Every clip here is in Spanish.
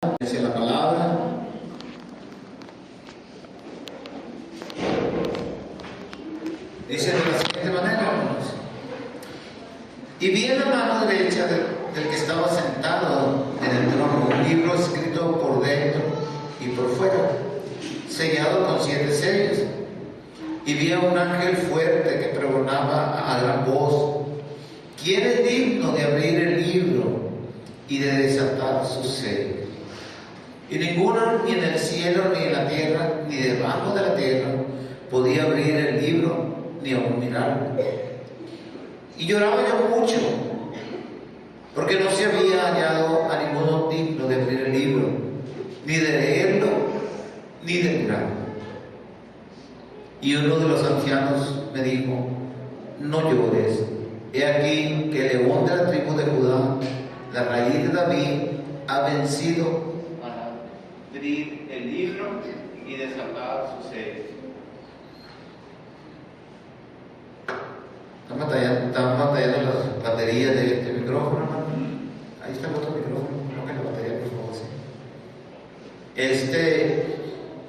Dice la palabra. Dice de la siguiente manera, hermanos. Y vi en la mano derecha del que estaba sentado en el trono un libro escrito por dentro y por fuera, sellado con 7 sellos. Y vi a un ángel fuerte que pregonaba a gran voz: ¿quién es digno de abrir el libro y de desatar sus sellos? Y ninguno, ni en el cielo, ni en la tierra, ni debajo de la tierra, podía abrir el libro, ni aun mirarlo. Y lloraba yo mucho, porque no se había hallado a ninguno digno de abrir el libro, ni de leerlo, ni de mirarlo. Y uno de los ancianos me dijo: no llores, he aquí que el león de la tribu de Judá, la raíz de David, ha vencido para abrir el libro y desatar sus sellos. Están batallando las baterías de este micrófono, hermano. Ahí está el otro micrófono, coloque la batería, por favor. Sí.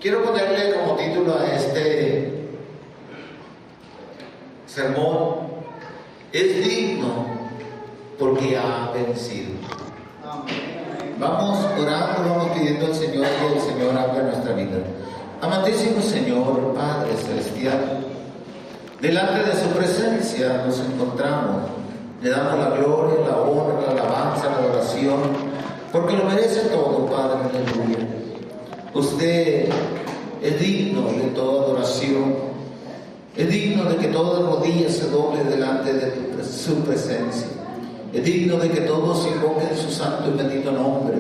Quiero ponerle como título a este sermón: es digno porque ha vencido. Vamos orando, vamos pidiendo al Señor que el Señor haga nuestra vida. Amantísimo Señor, Padre Celestial, delante de su presencia nos encontramos. Le damos la gloria, la honra, la alabanza, la adoración, porque lo merece todo, Padre. Aleluya. Usted es digno de toda adoración, es digno de que toda rodilla se doble delante de su presencia, es digno de que todos invoquen su santo y bendito nombre.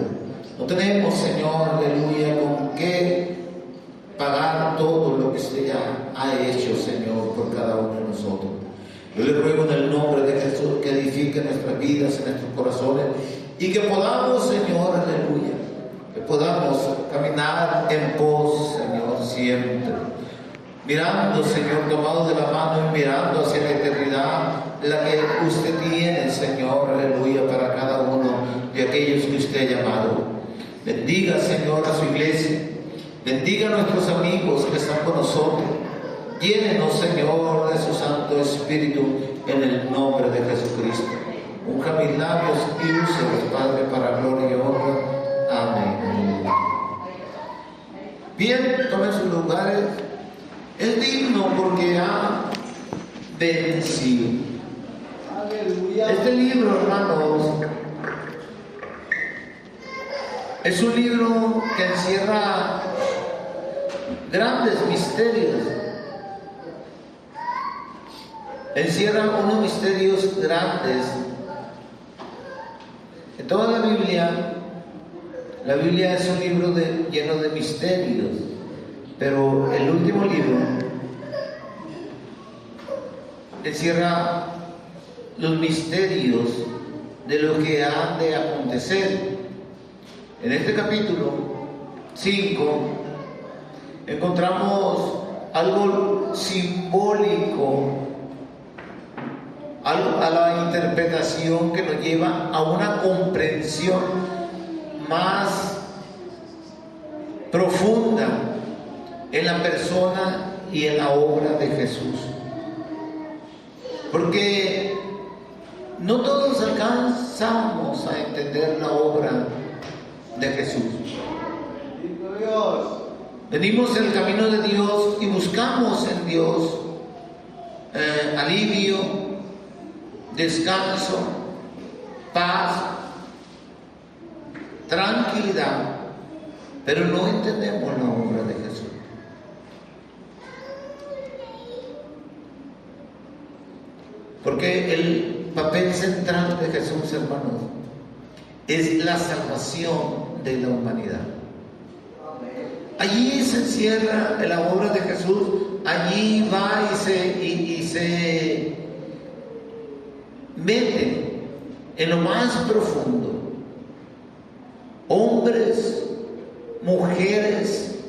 No tenemos, Señor, aleluya, con qué pagar todo lo que usted ya ha hecho, Señor, por cada uno de nosotros. Yo le ruego en el nombre de Jesús que edifique nuestras vidas, en nuestros corazones, y que podamos, Señor, aleluya, que podamos caminar en pos, Señor, siempre mirando, Señor, tomado de la mano y mirando hacia la eternidad, la que usted tiene, Señor, aleluya, para cada uno de aquellos que usted ha llamado. Bendiga, Señor, a su iglesia. Bendiga a nuestros amigos que están con nosotros. Llénenos, Señor, de su Santo Espíritu, en el nombre de Jesucristo. Unja mis labios y úselos, Padre, para gloria y honra. Amén. Bien, tomen sus lugares. Es digno porque ha vencido. Aleluya. Este libro, hermanos, es un libro que encierra grandes misterios. Encierra unos misterios grandes. En toda la Biblia es un libro lleno de misterios, pero el último libro encierra los misterios de lo que ha de acontecer. En este capítulo 5 encontramos algo simbólico, algo a la interpretación que nos lleva a una comprensión más profunda en la persona y en la obra de Jesús. Porque no todos alcanzamos a entender la obra de Jesús. Venimos el camino de Dios y buscamos en Dios alivio, descanso, paz, tranquilidad, pero no entendemos la obra de Jesús. Porque el papel central de Jesús, hermanos, es la salvación de la humanidad. Allí se encierra la obra de Jesús, allí va y se mete en lo más profundo. Hombres, mujeres,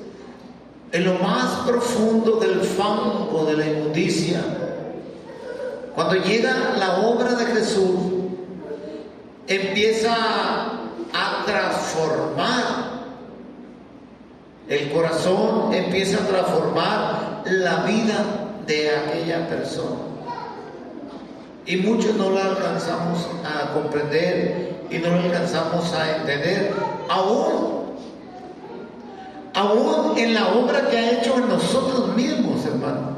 en lo más profundo del fango de la inmundicia. Cuando llega la obra de Jesús, empieza a transformar el corazón, empieza a transformar la vida de aquella persona. Y muchos no la alcanzamos a comprender y no la alcanzamos a entender, aún en la obra que ha hecho en nosotros mismos, hermano.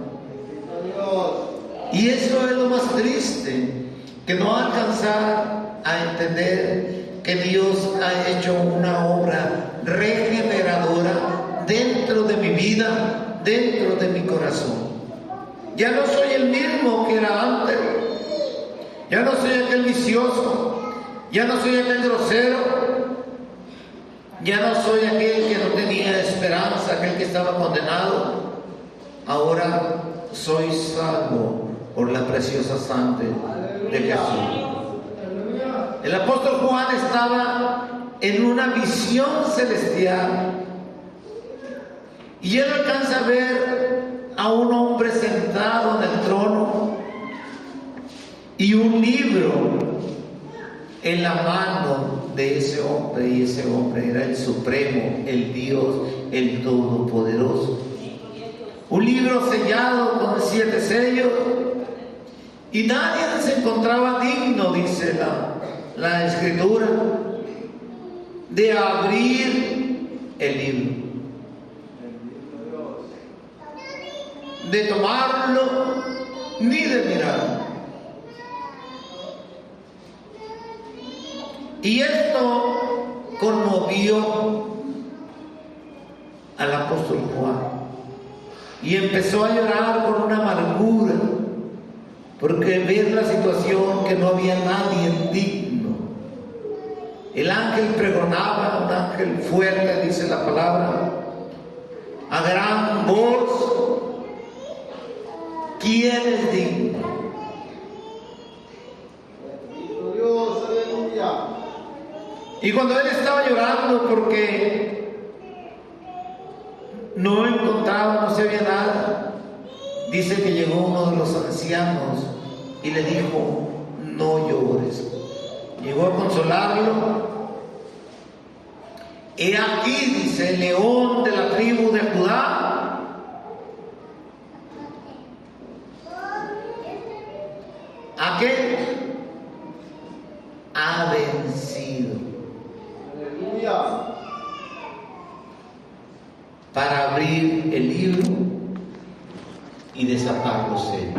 Y eso es lo más triste, que no alcanzar a entender que Dios ha hecho una obra regeneradora dentro de mi vida, dentro de mi corazón. Ya no soy el mismo que era antes. Ya no soy aquel vicioso, ya no soy aquel grosero, ya no soy aquel que no tenía esperanza, aquel que estaba condenado. Ahora soy salvo por la preciosa sangre de Jesús. El apóstol Juan estaba en una visión celestial y él alcanza a ver a un hombre sentado en el trono y un libro en la mano de ese hombre, y ese hombre era el Supremo, el Dios, el Todopoderoso. Un libro sellado con 7 sellos, y nadie se encontraba digno, dice la Escritura, de abrir el libro, de tomarlo, ni de mirarlo. Y esto conmovió al apóstol Juan y empezó a llorar con una amargura, porque ver la situación que no había nadie digno. El ángel pregonaba, un ángel fuerte, dice la palabra, a gran voz: ¿quién es digno? Dios, aleluya. Y cuando él estaba llorando porque no encontraba, no sabía nada, dice que llegó uno de los ancianos y le dijo: no llores. Llegó a consolarlo. He aquí, dice, el león de la tribu de Judá, aquel ha vencido para abrir el libro y desatar los sellos.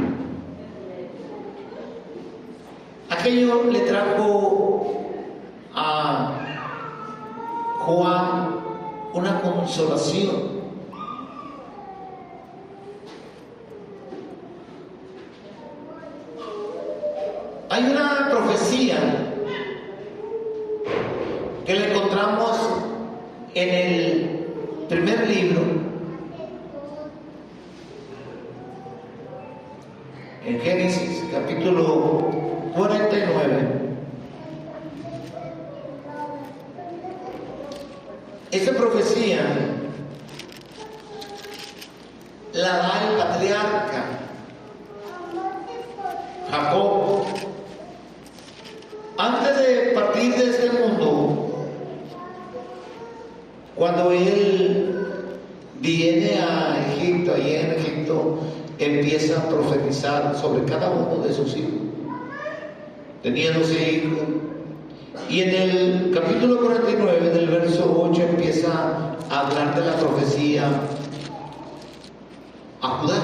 Aquello le trajo a Juan una consolación. Hay una profecía que la encontramos en el primer libro, en Génesis capítulo 49. Esta profecía la da el patriarca Jacob antes de partir de este mundo. Cuando él viene a Egipto, allí en Egipto empieza a profetizar sobre cada uno de sus hijos. Tenía 12 hijos. Y en el capítulo 49 del verso 8 empieza a hablar de la profecía a Judá.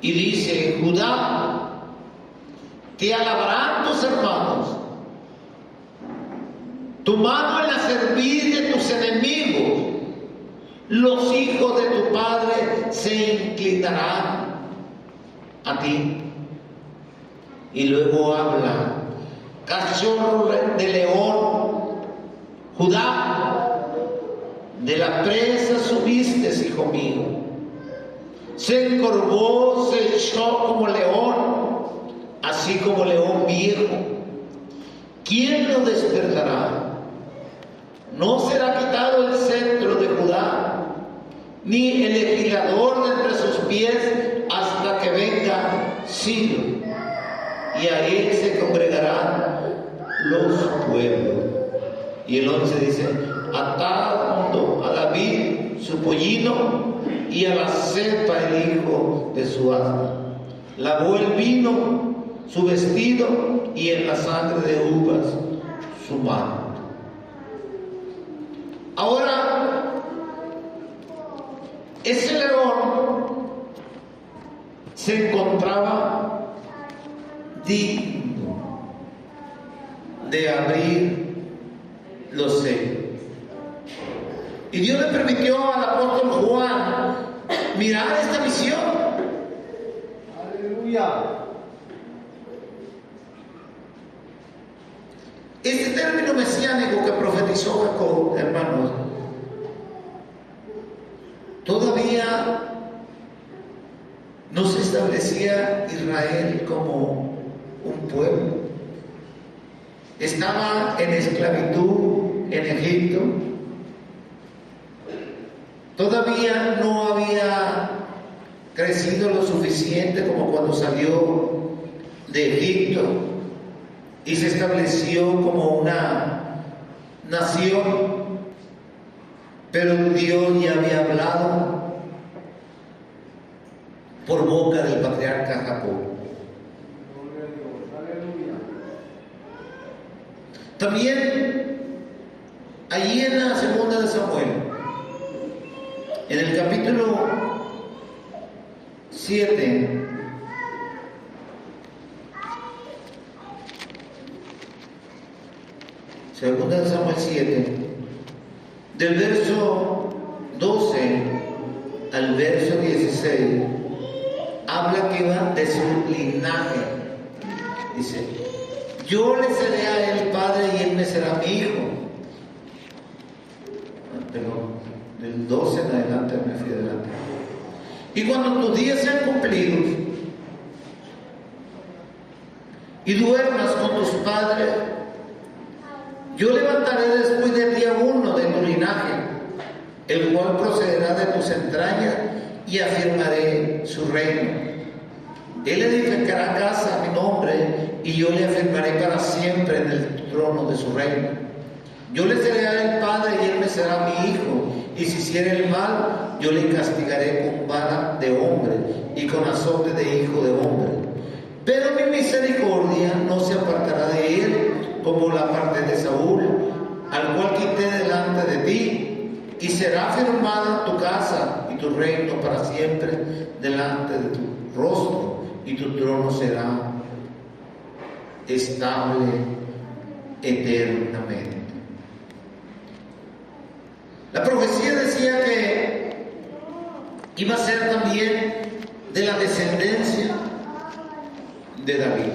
Y dice: Judá, te alabarán tus hermanos, tu mano en la cerviz de tus enemigos, los hijos de tu padre se inclinarán a ti. Y luego habla: cachorro de león, Judá, de la presa subiste, hijo mío. Se encorvó, se echó como león, así como león viejo. ¿Quién lo despertará? No será quitado el cetro de Judá, ni el legislador de entre sus pies, hasta que venga Ciro, y a él se congregarán los pueblos. Y el 11 dice: atad a David su pollino y a la cepa el hijo de su asna. Lavó el vino su vestido y en la sangre de uvas su mano. Ahora, ese león se encontraba digno de abrir los sellos. Y Dios le permitió al apóstol Juan mirar esta visión. Aleluya. Este término mesiánico que profetizó Jacob, hermanos, todavía no se establecía Israel como un pueblo. Estaba en esclavitud en Egipto. Todavía no había crecido lo suficiente como cuando salió de Egipto y se estableció como una nación. Pero Dios ya había hablado por boca del patriarca Jacob. También allí en la segunda de Samuel, en el capítulo 7, segunda de Samuel 7, del verso 12 al verso 16, habla que va de su linaje. Dice: yo le seré a él padre y él me será mi hijo. Pero del 12 en adelante me fui adelante. Y cuando tus días sean cumplidos y duermas con tus padres, yo levantaré después de ti a uno de tu linaje, el cual procederá de tus entrañas, y afirmaré su reino. Él edificará casa a mi nombre, y yo le afirmaré para siempre en el trono de su reino. Yo le seré a él padre y él me será mi hijo, y si hiciere el mal, yo le castigaré con vara de hombre y con azote de hijo de hombre. Pero mi misericordia no se apartará de él como la parte de Saúl, al cual quité delante de ti, y será firmada tu casa y tu reino para siempre delante de tu rostro, y tu trono será estable eternamente. La profecía decía que iba a ser también de la descendencia de David.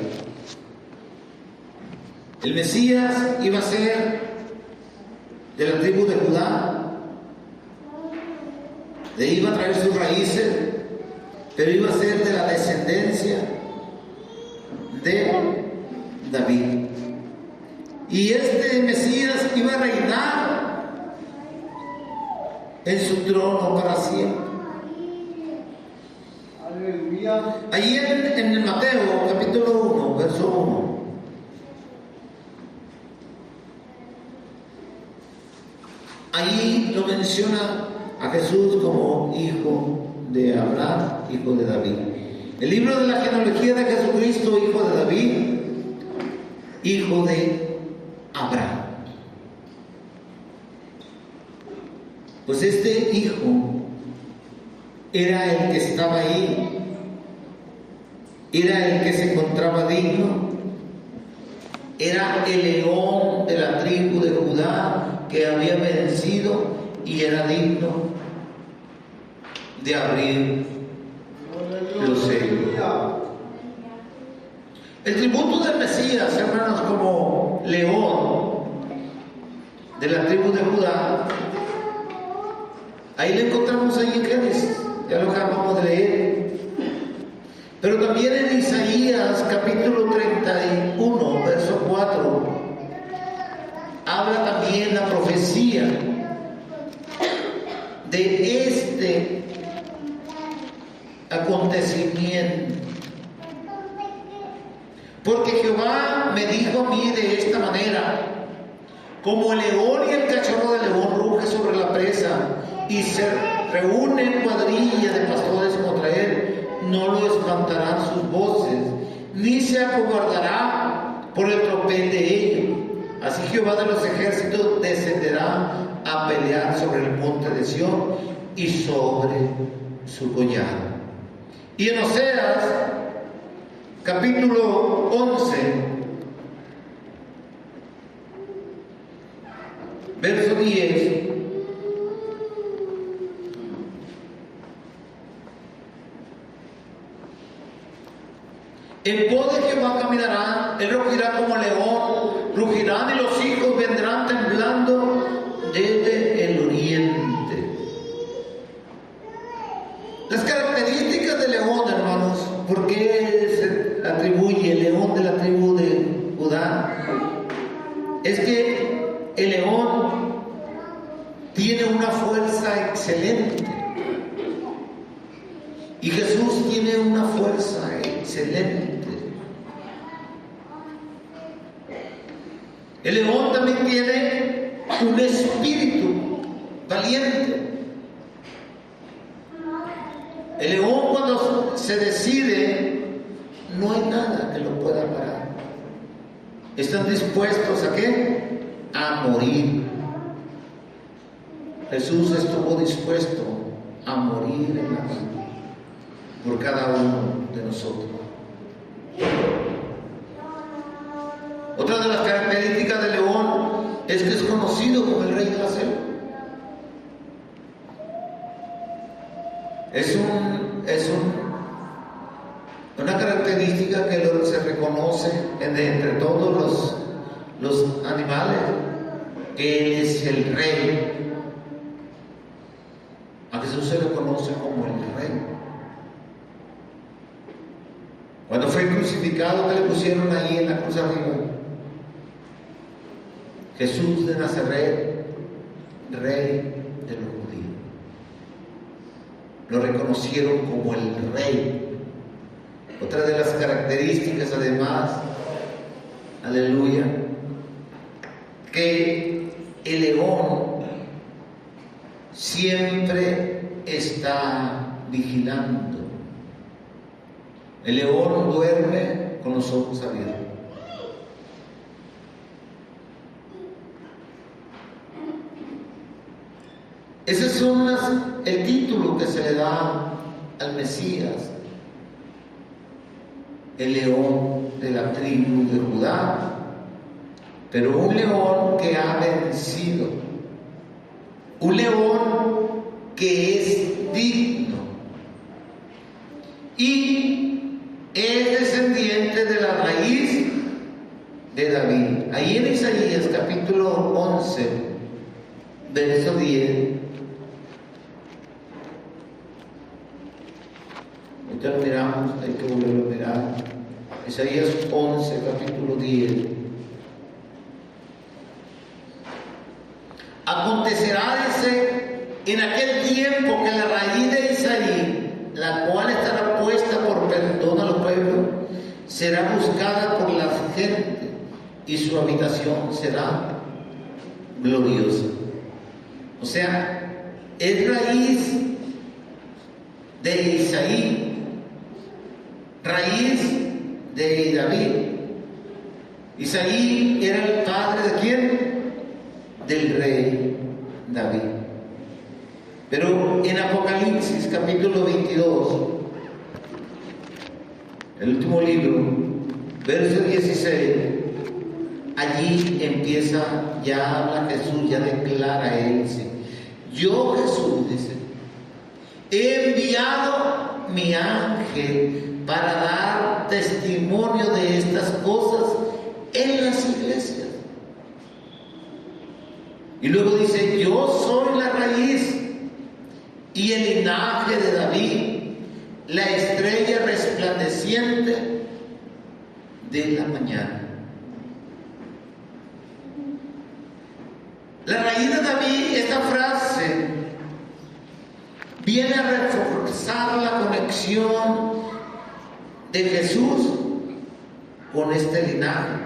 El Mesías iba a ser de la tribu de Judá, de ahí iba a traer sus raíces, pero iba a ser de la descendencia de David. Y este Mesías iba a reinar en su trono para siempre. Aleluya. Allí en el Mateo capítulo 1, verso 1, allí lo menciona a Jesús como hijo de Abraham, hijo de David. El libro de la genealogía de Jesucristo, hijo de David, hijo de Abraham. Pues este hijo era el que estaba ahí, era el que se encontraba digno, era el león de la tribu de Judá que había vencido y era digno de abrir los sellos. El tributo del Mesías, hermanos, como león de la tribu de Judá, ahí lo encontramos ahí en Génesis, ya lo acabamos de leer. Pero también en Isaías capítulo 31, verso 4, habla también la profecía de este acontecimiento. Porque Jehová me dijo a mí de esta manera: como el león y el cachorro de león ruge sobre la presa, y se reúnen cuadrilla de pastores contra él, no lo espantarán sus voces, ni se acobardará por el tropel de ellos. Así Jehová de los ejércitos descenderá a pelear sobre el monte de Sión y sobre su collado. Y en Oseas, capítulo 11, verso 10, en pos de Jehová caminarán, él rugirá como león, rugirán y los hijos vendrán temblando desde el oriente. Las características del león, hermanos, ¿por qué se atribuye el león de la tribu de Judá? Es que el león tiene una fuerza excelente. Y Jesús tiene una fuerza excelente. El león también tiene un espíritu valiente. El león, cuando se decide, no hay nada que lo pueda parar. Están dispuestos ¿a qué? A morir. Jesús estuvo dispuesto a morir en la cruz por cada uno de nosotros. Otra de las características del león es que es conocido como el rey de la selva. Una característica que se reconoce entre todos los animales, que Él es el rey. A Jesús se le conoce como el rey. Cuando fue crucificado, ¿qué le pusieron ahí en la cruz arriba? Jesús de Nazaret, rey de los judíos. Lo reconocieron como el rey. Otra de las características, además, aleluya, que el león siempre está vigilando. El león duerme con los ojos abiertos. Ese es el título que se le da al Mesías, el león de la tribu de Judá, pero un león que ha vencido, un león que es digno y es descendiente de la raíz de David. Ahí en Isaías capítulo 11, verso 10. Ya lo miramos, hay que volverlo a mirar. Isaías 11, capítulo 10. Acontecerá, dice, en aquel tiempo que la raíz de Isaí, la cual estará puesta por perdón a los pueblos, será buscada por la gente, y su habitación será gloriosa. O sea, es raíz de Isaí, raíz de David. Isaí era el padre ¿de quién? Del rey David. Pero en Apocalipsis capítulo 22, el último libro, verso 16, allí empieza, ya habla Jesús, ya declara él, dice: yo, Jesús, dice, he enviado mi ángel para dar testimonio de estas cosas en las iglesias. Y luego dice: yo soy la raíz y el linaje de David, la estrella resplandeciente de la mañana. La raíz de David, esta frase viene a reforzar la conexión de Jesús con este linaje,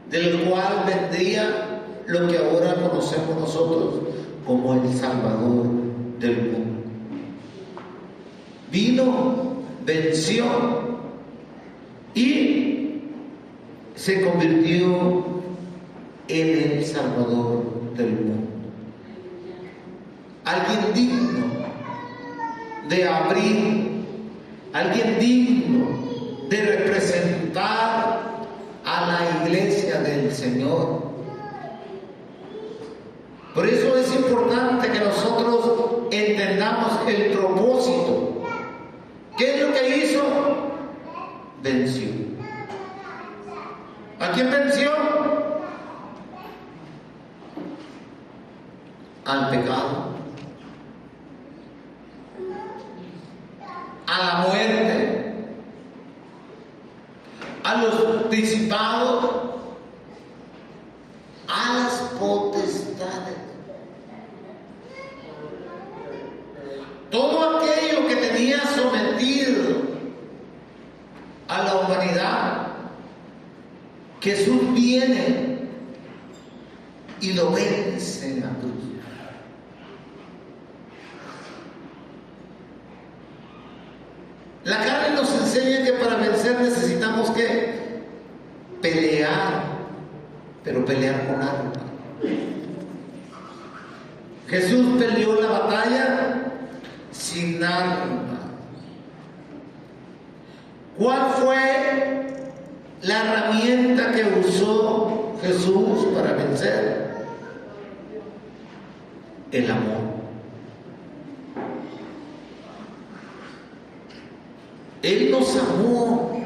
del cual vendría lo que ahora conocemos nosotros como el Salvador del mundo. Vino, venció y se convirtió en el Salvador del mundo. Alguien digno de abrir, alguien digno de representar a la iglesia del Señor. Por eso es importante que nosotros entendamos el propósito. ¿Qué es lo que hizo? Venció. ¿A quién venció? Al pecado, a la muerte, a los principados, a las potestades. Todo aquello que tenía sometido a la humanidad, Jesús viene y lo vence en la cruz. La carne nos enseña que para vencer necesitamos que pelear, pero pelear con armas. Jesús peleó la batalla sin armas. ¿Cuál fue la herramienta que usó Jesús para vencer? El amor. Él nos amó.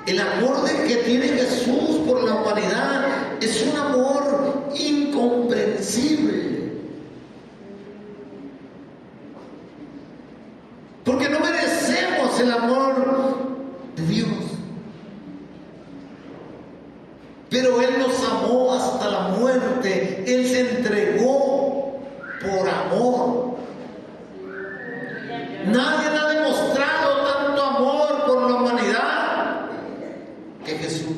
El amor que tiene Jesús por la humanidad es un amor incomprensible. Porque no merecemos el amor de Dios. Pero Él nos amó hasta la muerte. Él se entregó por amor. Nadie ha demostrado tanto amor por la humanidad que Jesús.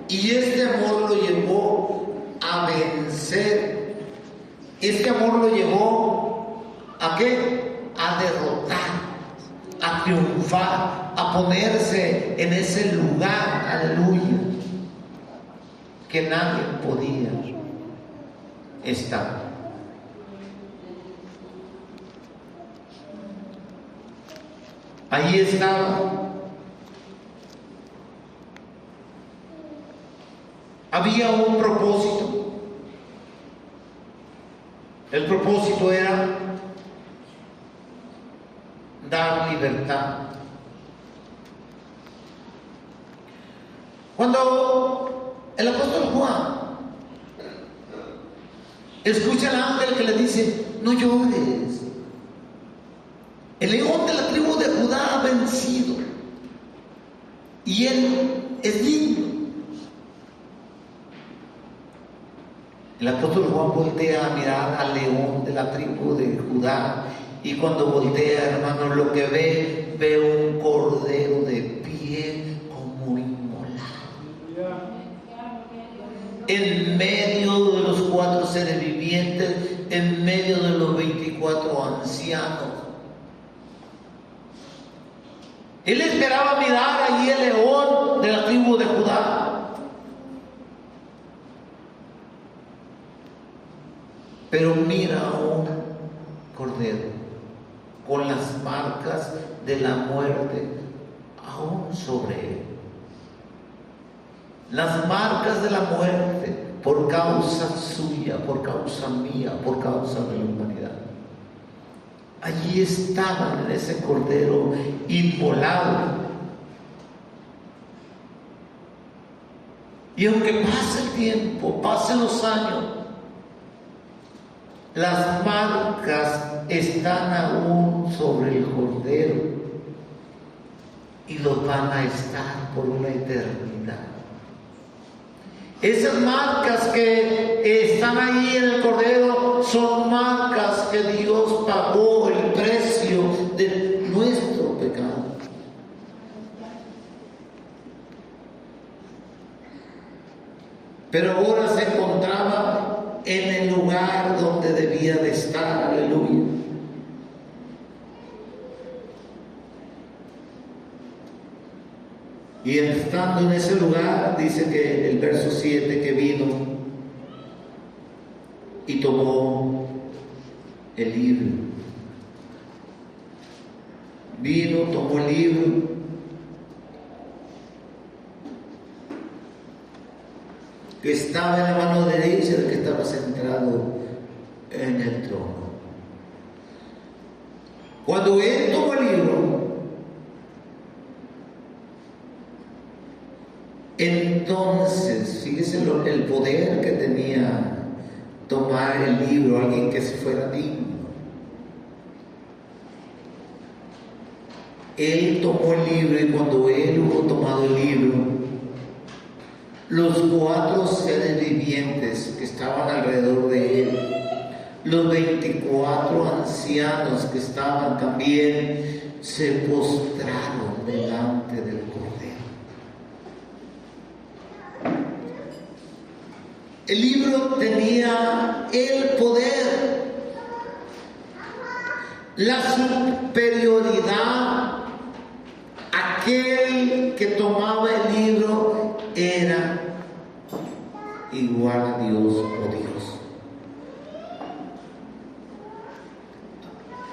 Y este amor lo llevó a vencer. Este amor lo llevó ¿a qué? A derrotar, a triunfar, a ponerse en ese lugar, aleluya, que nadie podía estar. Allí estaba. Había un propósito. El propósito era dar libertad. Cuando el apóstol Juan escucha al ángel que le dice: no llores, el león de la tribu de Judá ha vencido y él es digno. El apóstol Juan voltea a mirar al león de la tribu de Judá, y cuando voltea, hermanos, lo que ve un cordero de pie como inmolado. En medio de los 4 seres vivientes, en medio de los 24 ancianos. Él esperaba mirar allí el león de la tribu de Judá. Pero mira a un cordero con las marcas de la muerte aún sobre él. Las marcas de la muerte por causa suya, por causa mía, por causa de la humanidad. Allí estaban en ese cordero inmolado. Y aunque pase el tiempo, pasen los años, las marcas están aún sobre el cordero y los van a estar por una eternidad. Esas marcas que están ahí en el cordero son marcas que Dios pagó el precio de nuestro pecado. pero ahora se encontraba en el lugar donde debía de estar. Aleluya. Y estando en ese lugar, dice que el verso 7, que vino y tomó el libro. Vino, tomó el libro. Que estaba en la mano derecha del que estaba sentado en el trono. Cuando él tomó el libro, entonces, fíjese el poder que tenía tomar el libro alguien que se fuera digno. Él tomó el libro, y cuando él hubo tomado el libro, los 4 seres vivientes que estaban alrededor de él, los 24 ancianos que estaban también, se postraron delante del Cordero. El libro tenía el poder, la superioridad. Aquel que tomaba el libro era igual a Dios o Dios.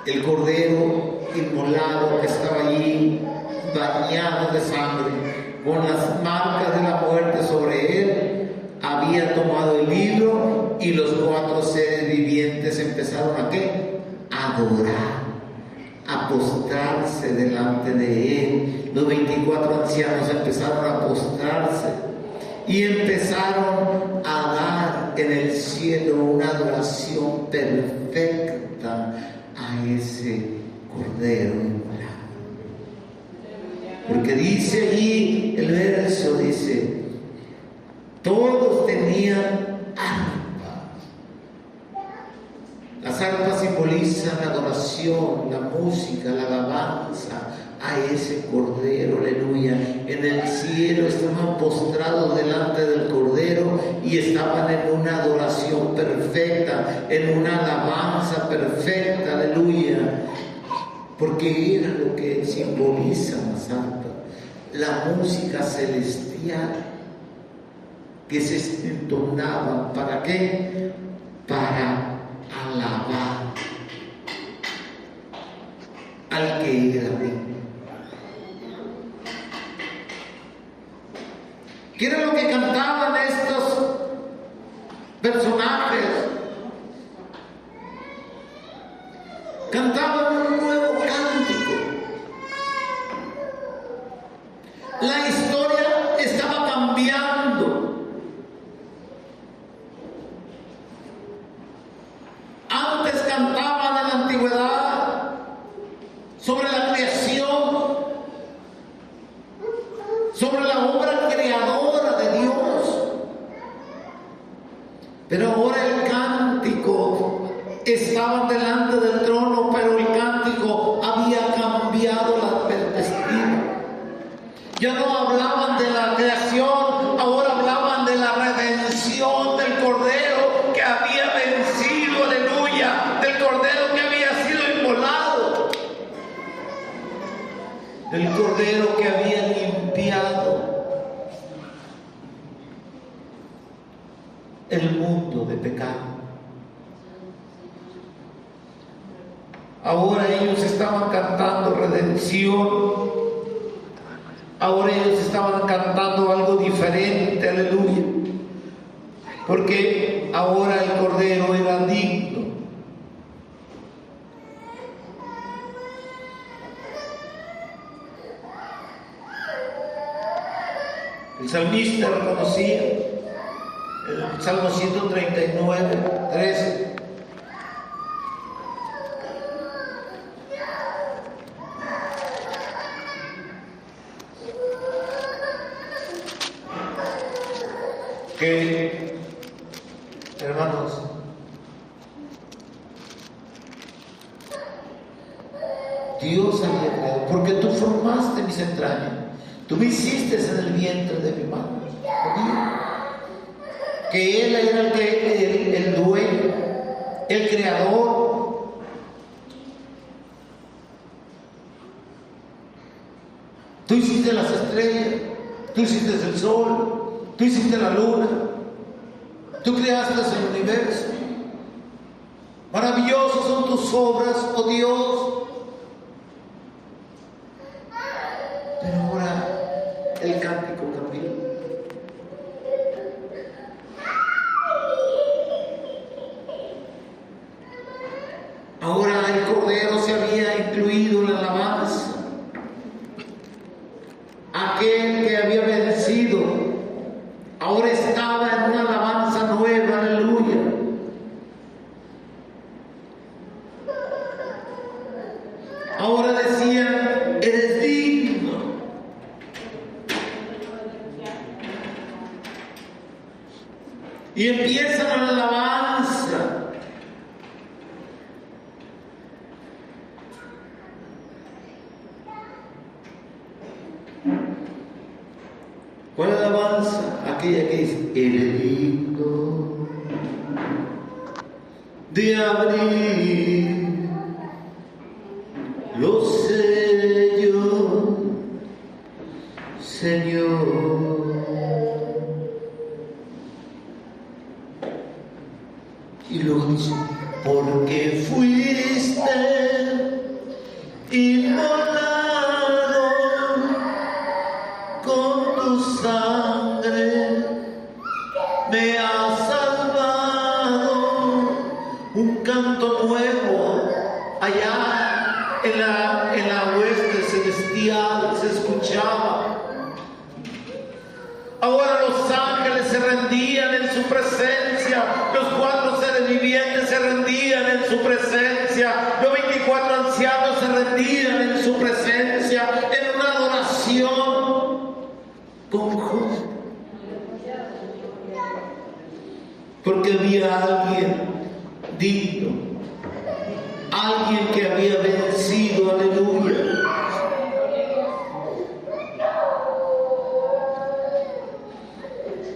El Cordero inmolado que estaba allí, bañado de sangre, con las marcas de la muerte sobre él, había tomado el libro, y los 4 seres vivientes empezaron ¿a qué? A adorar, a postrarse delante de él. Los 24 ancianos empezaron a postrarse y empezaron a dar en el cielo una adoración perfecta a ese Cordero inmolado. Porque dice allí el verso, dice, todos tenían arpas. Las arpas simbolizan la adoración, la música, la alabanza a ese Cordero, aleluya. En el cielo estaban postrados delante del Cordero y estaban en una adoración perfecta, en una alabanza perfecta, aleluya. Porque era lo que simboliza las arpas, la música celestial que se entonaban. ¿Para qué? Para alabar al que era digno. ¿Qué era lo que cantaban estos personajes? Cantaban un nuevo cántico. La historia estaba cambiando. Antes cantaban en la antigüedad sobre la creación, sobre la obra creadora de Dios. Pero ahora el cántico, estaban delante del trono, pero el cántico había cambiado la perspectiva. Ya no hablaban de la creación, ahora hablaban de la redención del Cordero que había vencido, aleluya, del Cordero que había sido inmolado, del Cordero que había limpiado el mundo de pecado. Ahora ellos estaban cantando redención. Ahora ellos estaban cantando algo diferente, aleluya. Porque ahora el Cordero era digno. El salmista reconocía, el Salmo 139, 13. Que, hermanos, Dios había creado, porque tú formaste mis entrañas, tú me hiciste en el vientre de mi madre. que Él era el dueño, el creador. Tú hiciste las estrellas, tú hiciste el sol, tú hiciste la luna, tú creaste el universo. Maravillosas son tus obras, oh Dios. Pero ahora el cántico cambió. Ahora el Cordero se había incluido en la alabanza. Aquel que había vencido ahora estaba en una alabanza nueva, aleluya. Ahora decían, eres digno. Y empiezan la alabanza. ¿Cuál alabanza? Aquella que dice, eres digno de abrir los sellos, Señor. Y luego dice, porque fuiste inmolado con tu sangre, me has salvado. Un canto nuevo allá en la hueste celestial se escuchaba. Ahora los ángeles se rendían en su presencia, los 4 seres vivientes se rendían en su presencia, los 24 ancianos se rendían en su presencia, en una adoración conjunta. Porque había alguien digno, alguien que había vencido, aleluya.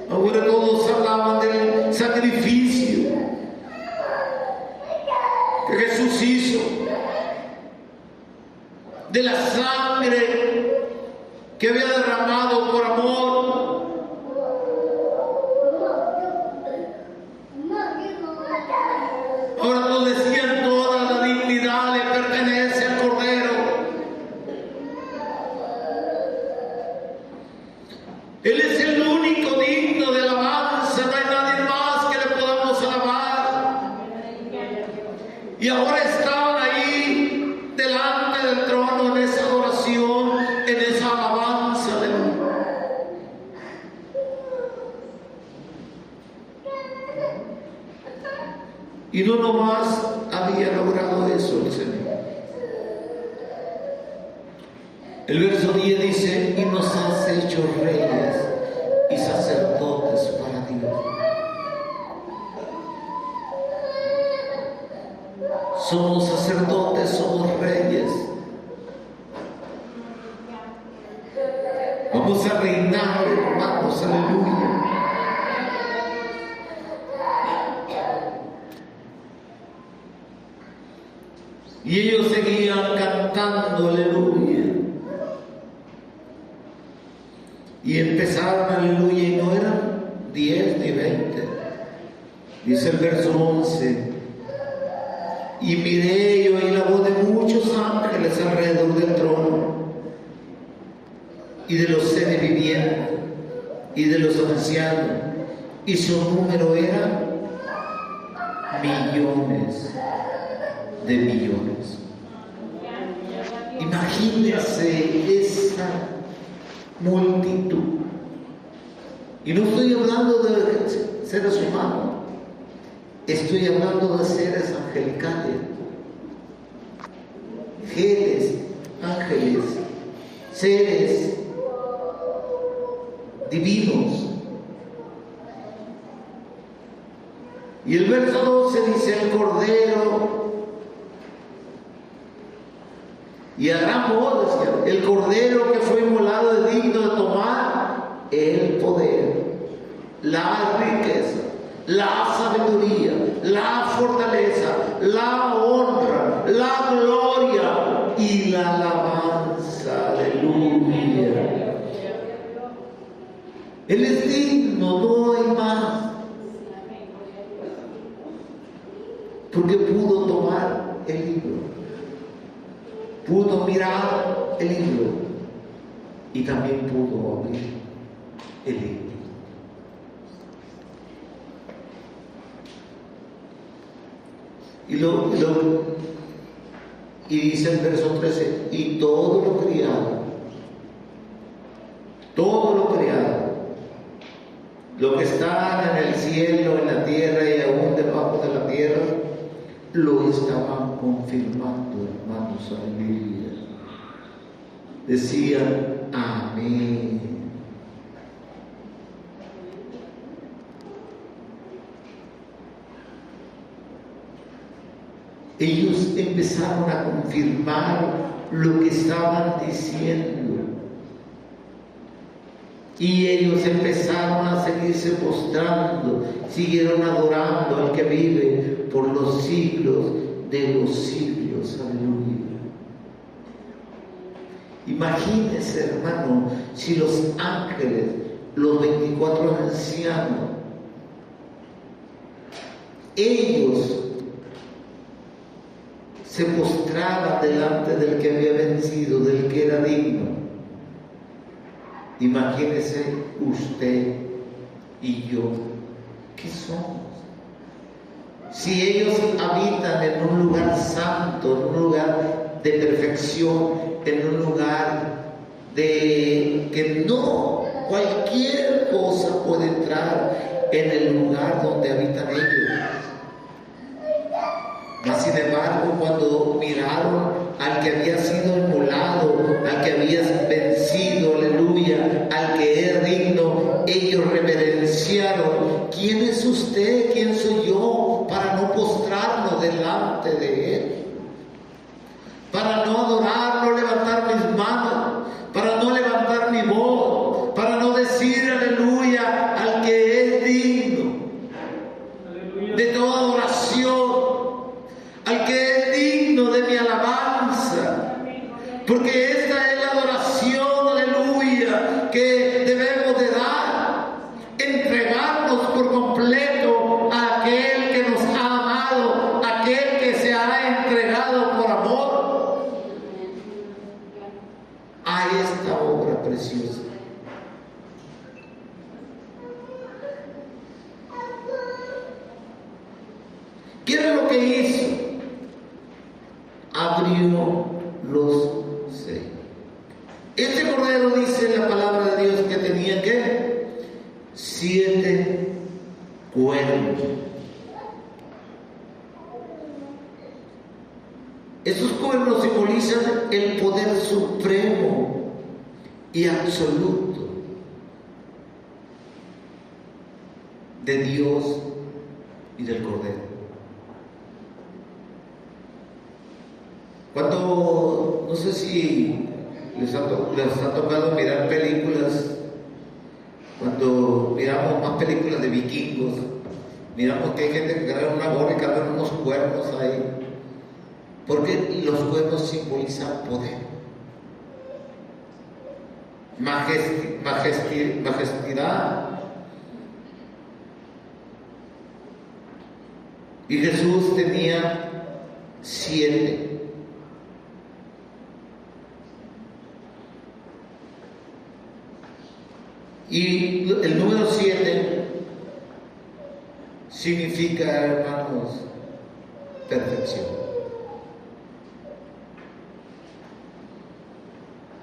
Ahora todos hablaban del sacrificio que Jesús hizo, de la sangre que había derramado por amor. Ahora todos decían, toda la dignidad le pertenece al Cordero. Él es el único digno de alabanza, no hay nadie más que le podamos alabar. Y ahora estaban ahí delante del trono en esa adoración, en esa alabanza de Dios. Y no nomás había logrado eso el Señor. El verso 10 dice, y nos has hecho reyes y sacerdotes para Dios. Somos sacerdotes, somos reyes. Vamos a reinar, hermanos, aleluya. Y ellos seguían cantando, aleluya. Y empezaron, aleluya, y no eran 10 ni 20. Dice el verso 11. Y miré y oí la voz de muchos ángeles alrededor del trono, y de los seres vivientes, y de los ancianos, y su número era millones de millones. Imagínense esa multitud. Y no estoy hablando de seres humanos, estoy hablando de seres angelicales, ángeles, seres divinos. Y el verso 12 dice, el Cordero, y a gran voz decía, el Cordero que fue inmolado es digno de tomar el poder, la riqueza, la sabiduría, la fortaleza, la honra, la gloria y la alabanza. Aleluya. Él es digno, no hay más. Porque pudo tomar el libro, pudo mirar el libro y también pudo abrir el libro. Y dice el verso 13, y todo lo criado, lo que está en el cielo, en la tierra y aún debajo de la tierra, lo estaban confirmando, hermanos, aleluya. Decían amén. Ellos empezaron a confirmar lo que estaban diciendo. Y ellos empezaron a seguirse postrando, siguieron adorando al que vive por los siglos de los siglos. Aleluya. Imagínense, hermano, si los ángeles, los 24 ancianos, ellos se postraban delante del que había vencido, del que era digno. Imagínese usted y yo, ¿qué somos? Si ellos habitan en un lugar santo, en un lugar de perfección, en un lugar de que no cualquier cosa puede entrar en el lugar donde habitan ellos. Mas sin embargo, cuando miraron al que había sido inmolado, al que había vencido, aleluya, al que era digno, ellos reverenciaron. ¿Quién es usted? ¿Quién soy yo para no postrarnos delante de él? Para no adorar, no levantar mis manos, para no levantar mi voz, para no decir aleluya al que es digno de toda adoración, al que es digno de mi alabanza, porque esta es la adoración, aleluya, que debemos de dar, entregarnos por completo a aquel que nos ha amado, aquel que se ha entregado por amor a esta obra preciosa. ¿Qué era lo que hizo? Abrió los sellos. Este cordero, dice la palabra de Dios, que tenía ¿qué? 7 cuernos. Estos cuernos simbolizan el poder supremo y absoluto de Dios y del cordero. Cuando, no sé si les ha tocado mirar películas, cuando miramos más películas de vikingos, miramos que hay gente que carga una gorra y carga unos cuernos ahí, porque los cuernos simbolizan poder, majestad. Y Jesús tenía 7. Y el número 7 significa, hermanos, perfección.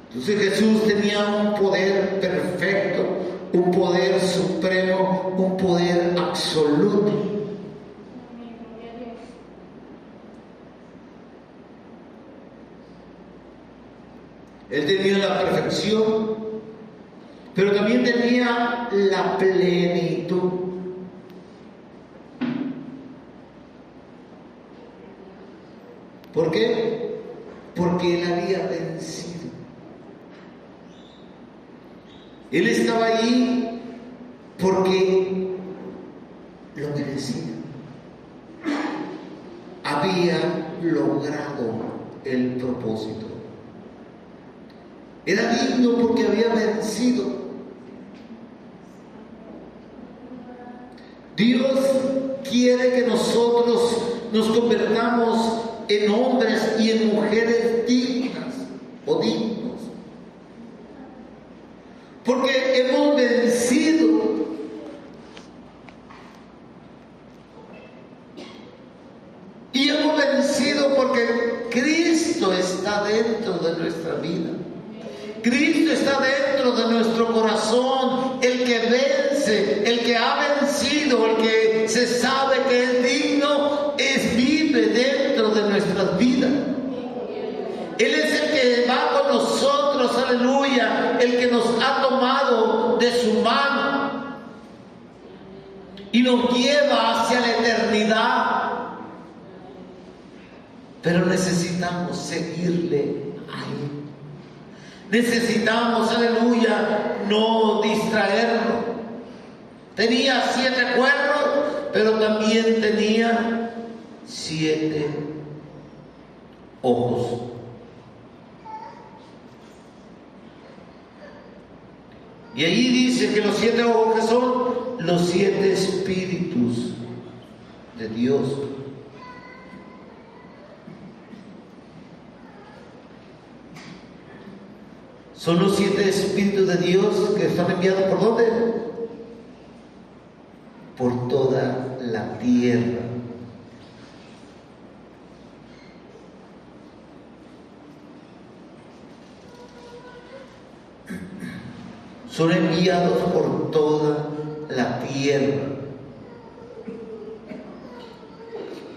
Entonces Jesús tenía un poder perfecto, un poder supremo, un poder absoluto. Él tenía la perfección, pero también tenía la plenitud. ¿Por qué? Porque él había vencido. Él estaba ahí porque lo merecía. Había logrado el propósito. Era digno porque había vencido. Dios quiere que nosotros nos convertamos en hombres y en mujeres dignas o dignos. Porque hemos vencido. Y hemos vencido porque Cristo está dentro de nuestra vida. Cristo está dentro de nuestro corazón. El que vence, el que ha vencido, el que se sabe que es digno, vive dentro de nuestras vidas. Él es el que va con nosotros, aleluya, el que nos ha tomado de su mano y nos lleva hacia la eternidad. Pero necesitamos seguirle a Él. Necesitamos, aleluya, no distraernos. Tenía 7 cuernos, pero también tenía 7 ojos. Y ahí dice que los 7 ojos, que son los 7 espíritus de Dios. Son los 7 espíritus de Dios que están enviados ¿por dónde? Por toda la tierra. Son enviados por toda la tierra.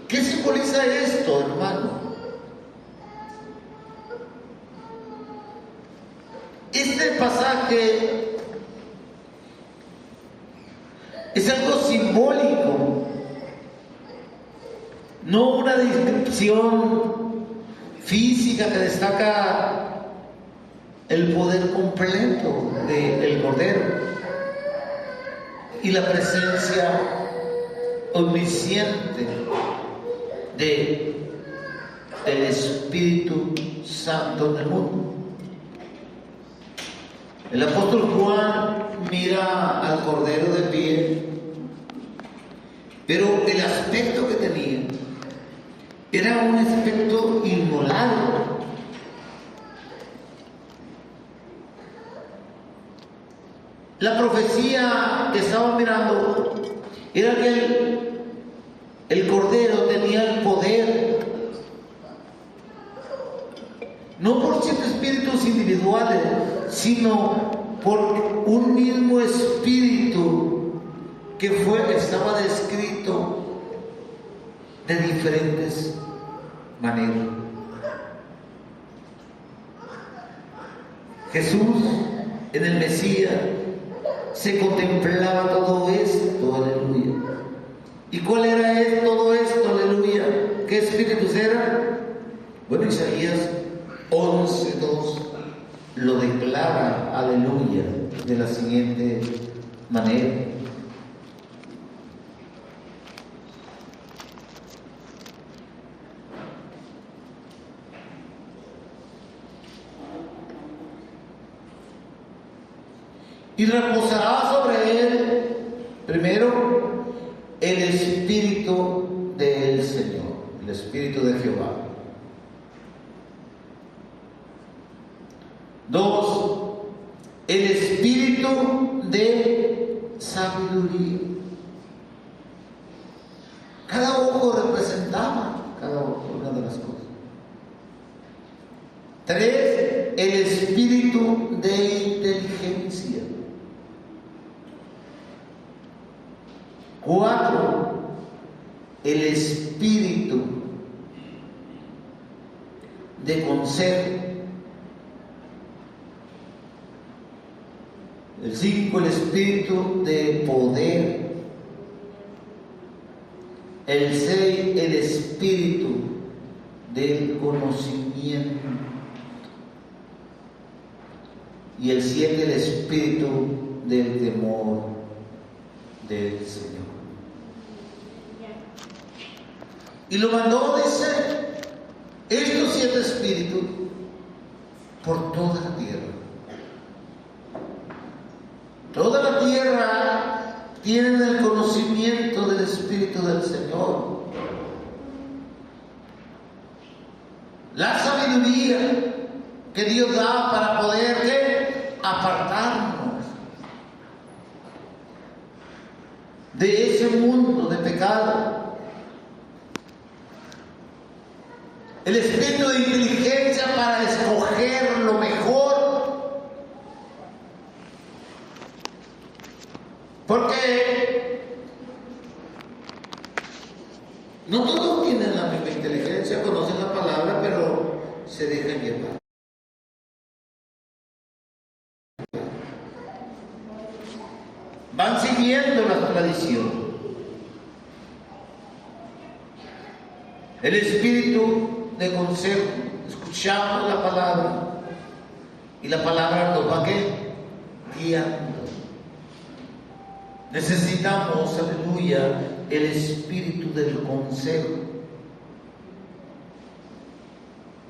¿Qué simboliza esto, hermano? Este pasaje es algo simbólico, no una descripción física que destaca el poder completo del Cordero y la presencia omnisciente del Espíritu Santo en el mundo. El apóstol Juan mira al Cordero de pie, pero el aspecto que tenía era un aspecto inmolado. La profecía que estaba mirando era que el Cordero tenía el poder, no por 7 espíritus individuales, sino por un mismo espíritu que estaba descrito de diferentes maneras. Jesús en el Mesías se contemplaba todo esto, aleluya. ¿Y cuál era todo esto, aleluya? ¿Qué espíritus eran? Bueno, Isaías 11:2 lo declara, aleluya, de la siguiente manera. Y reposará sobre él, primero, el Espíritu del Señor, el Espíritu de Jehová. 2, el Espíritu de sabiduría. Cada ojo representaba cada una de las cosas. 3, el Espíritu de inteligencia. 4, el Espíritu de consejo. El 5, el Espíritu de poder. El 6, el Espíritu del conocimiento. Y el 7, el Espíritu del temor del Señor. Y lo mandó, dice, estos 7 espíritus por toda la tierra. Toda la tierra tiene el conocimiento del Espíritu del Señor. La sabiduría que Dios da para poder apartarnos de ese mundo de pecado. El espíritu de inteligencia para escoger lo mejor. Porque no todos tienen la misma inteligencia, conocen la palabra, pero se dejan llevar. Van siguiendo la tradición. El espíritu de consejo, escuchamos la palabra y la palabra nos va guiando. Necesitamos, aleluya, el espíritu del consejo.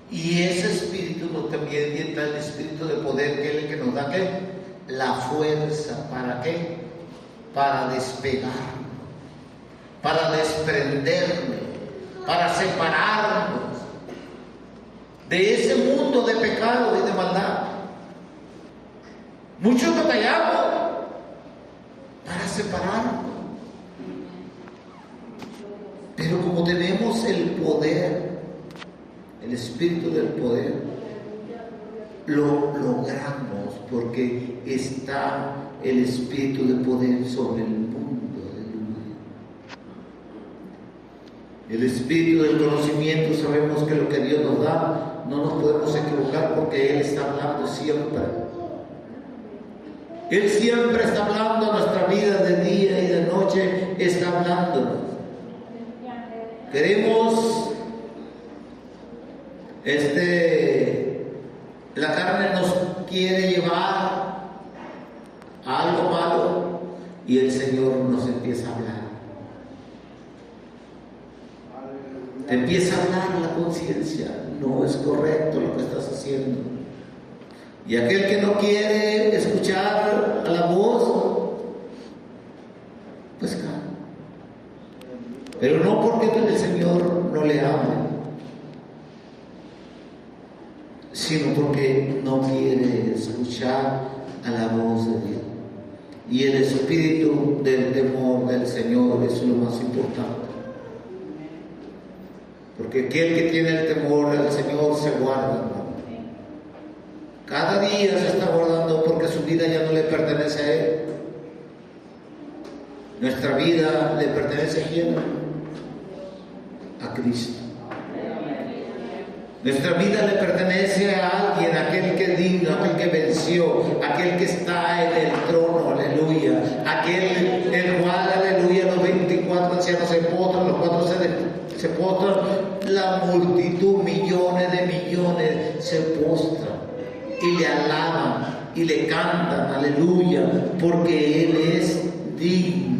Y ese espíritu nos también está el espíritu de poder, que es el que nos da la fuerza. ¿Para qué? Para despegarnos, para desprendernos, para separarnos de ese mundo de pecado y de maldad. Muchos batallamos para separarnos, pero como tenemos el poder, el espíritu del poder, lo logramos porque está el espíritu de poder sobre el mundo. El espíritu del conocimiento, sabemos que lo que Dios nos da, no nos podemos equivocar porque Él está hablando siempre. Él siempre está hablando a nuestra vida de día y de noche, está hablándonos. Queremos, la carne nos quiere llevar a algo malo y el Señor nos empieza a hablar. Te empieza a hablar la conciencia, no es correcto lo que estás haciendo. Y aquel que no quiere escuchar a la voz, pues cae. Pero no porque el Señor no le hable, sino porque no quiere escuchar a la voz de Dios. Y el espíritu del temor del Señor es lo más importante. Porque aquel que tiene el temor del Señor se guarda, hermano. Cada día se está guardando porque su vida ya no le pertenece a Él. Nuestra vida le pertenece a ¿quién? A Cristo. Nuestra vida le pertenece a alguien, aquel que es digno, aquel que venció, aquel que está en el trono, aleluya. Aquel el cual, aleluya, los 24 ancianos se postran, los 4 se postran, la multitud, millones de millones se postran y le alaban y le cantan, aleluya, porque Él es digno.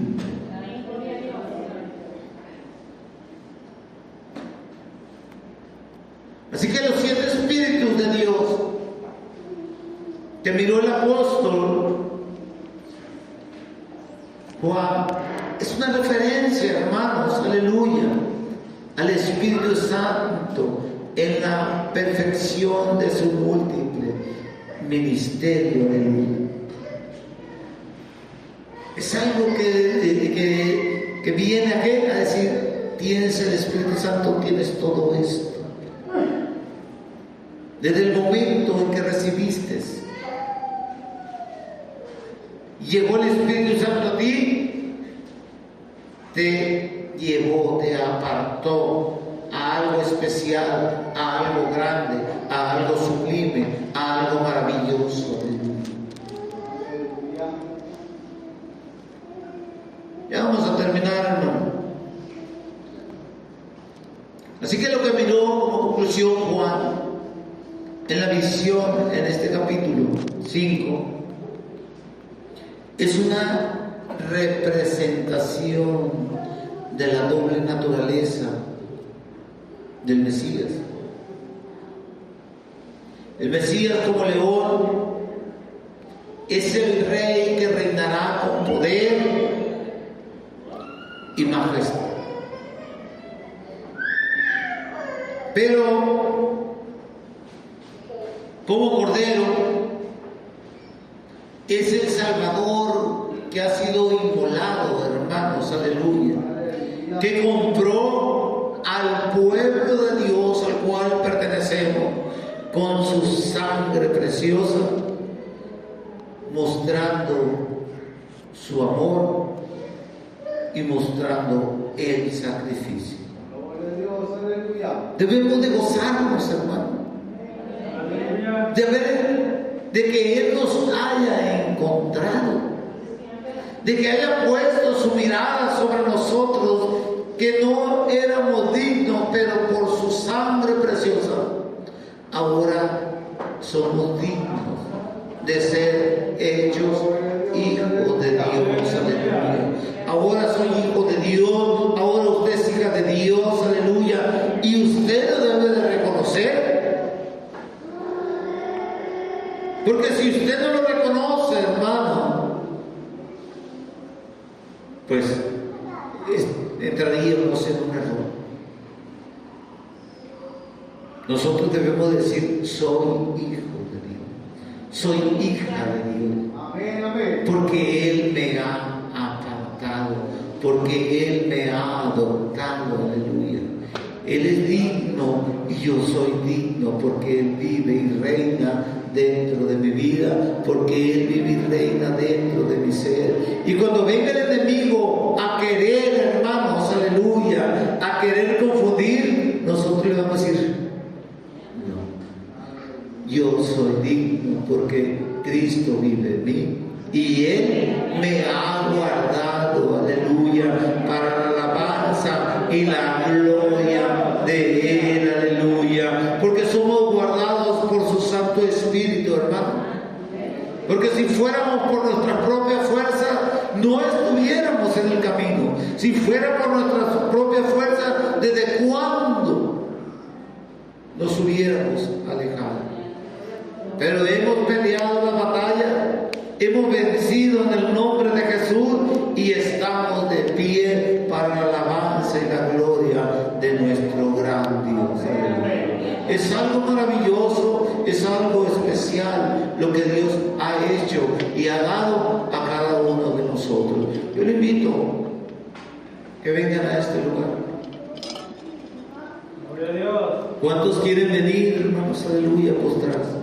Así que los 7 espíritus de Dios que miró el apóstol Juan es una referencia, hermanos, aleluya, al Espíritu Santo en la perfección de su múltiple ministerio, aleluya. Es algo que viene a decir, tienes el Espíritu Santo, tienes todo esto. Desde el momento en que recibiste, llegó el Espíritu Santo a ti, te llevó, te apartó a algo especial, a algo grande, a algo sublime, a algo maravilloso. Ya vamos a terminar, hermano. Así que lo que miró como conclusión Juan en la visión, en este capítulo 5, es una representación de la doble naturaleza del Mesías. El Mesías como león es el rey que reinará con poder y majestad. Pero como cordero es el Salvador que ha sido inmolado, hermanos, aleluya, que compró al pueblo de Dios al cual pertenecemos con su sangre preciosa, mostrando su amor y mostrando el sacrificio. Debemos de gozarnos, hermano, de que Él nos haya encontrado, de que haya puesto su mirada sobre nosotros, que no éramos dignos, pero por su sangre preciosa ahora somos dignos de ser hechos hijos de Dios, aleluya. Ahora soy hijo de Dios, ahora usted es hija de Dios, aleluya, y usted lo debe de reconocer, porque si usted no lo reconoce, hermano, pues entraríamos en un error. Nosotros debemos decir: soy hijo de Dios, soy hija de Dios, amén, amén, porque Él me ha apartado, porque Él me ha adoptado, aleluya. Él es digno y yo soy digno, porque Él vive y reina dentro de mi vida, porque Él vive y reina dentro de mi ser. Y cuando venga el enemigo a querer, hermanos, aleluya, a querer confundir, nosotros le vamos a decir: no, yo soy digno porque Cristo vive en mí y Él me ha guardado, aleluya, para la alabanza y la gloria de Él, aleluya, porque somos guardados por su Santo Espíritu, hermano. Porque si fuéramos por nuestra propia fuerza, no estuviéramos en el camino. Si fuera por nuestra propia fuerza, ¿desde cuándo nos hubiéramos alejado? Pero hemos peleado la batalla, hemos vencido en el nombre de Jesús y estamos de pie para la alabanza y la gloria de nuestro gran Dios. Es algo maravilloso, es algo especial lo que Dios ha hecho y ha dado a cada uno de nosotros. Yo le invito que vengan a este lugar. Gloria a Dios. ¿Cuántos quieren venir, hermanos, aleluya, a postrarse?